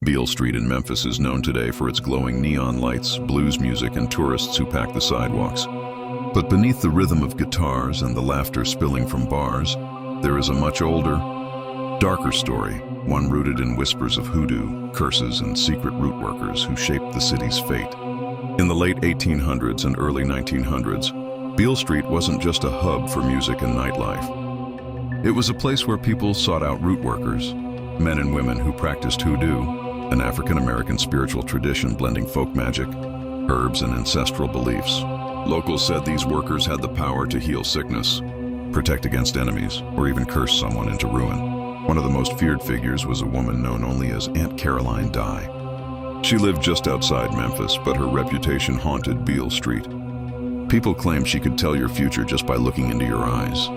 Beale Street in Memphis is known today for its glowing neon lights, blues music, and tourists who pack the sidewalks. But beneath the rhythm of guitars and the laughter spilling from bars, there is a much older, darker story, one rooted in whispers of hoodoo, curses, and secret root workers who shaped the city's fate. In the late 1800s and early 1900s, Beale Street wasn't just a hub for music and nightlife. It was a place where people sought out root workers, men and women who practiced hoodoo, an African-American spiritual tradition blending folk magic, herbs, and ancestral beliefs. Locals said these workers had the power to heal sickness, protect against enemies, or even curse someone into ruin. One of the most feared figures was a woman known only as Aunt Caroline Dye. She lived just outside Memphis, but her reputation haunted Beale Street. People claimed she could tell your future just by looking into your eyes,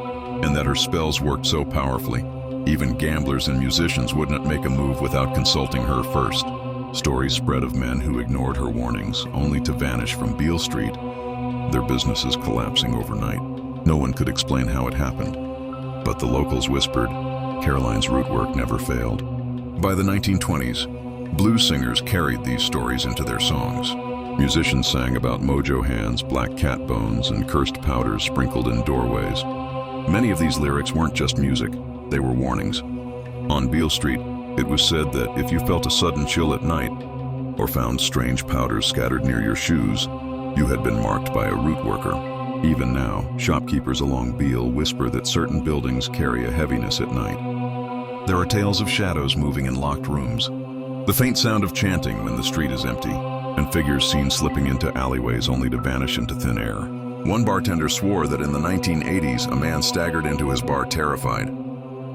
and that her spells worked so powerfully, even gamblers and musicians wouldn't make a move without consulting her first. Stories spread of men who ignored her warnings, only to vanish from Beale Street, their businesses collapsing overnight. No one could explain how it happened, but the locals whispered, Caroline's root work never failed. By the 1920s, blues singers carried these stories into their songs. Musicians sang about mojo hands, black cat bones, and cursed powders sprinkled in doorways. Many of these lyrics weren't just music, they were warnings. On Beale Street, it was said that if you felt a sudden chill at night, or found strange powders scattered near your shoes, you had been marked by a root worker. Even now, shopkeepers along Beale whisper that certain buildings carry a heaviness at night. There are tales of shadows moving in locked rooms, the faint sound of chanting when the street is empty, and figures seen slipping into alleyways only to vanish into thin air. One bartender swore that in the 1980s, a man staggered into his bar terrified,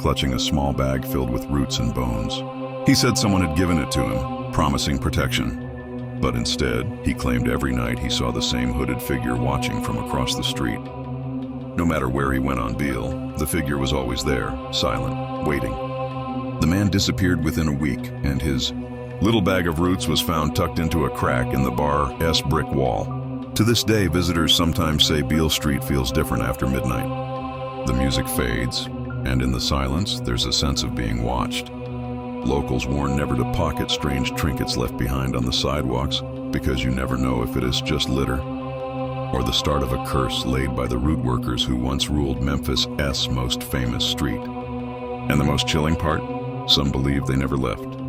clutching a small bag filled with roots and bones. He said someone had given it to him, promising protection. But instead, he claimed every night he saw the same hooded figure watching from across the street. No matter where he went on Beale, the figure was always there, silent, waiting. The man disappeared within a week, and his little bag of roots was found tucked into a crack in the bar's brick wall. To this day, visitors sometimes say Beale Street feels different after midnight. The music fades, and in the silence, there's a sense of being watched. Locals warn never to pocket strange trinkets left behind on the sidewalks, because you never know if it is just litter or the start of a curse laid by the root workers who once ruled Memphis' most famous street. And the most chilling part? Some believe they never left.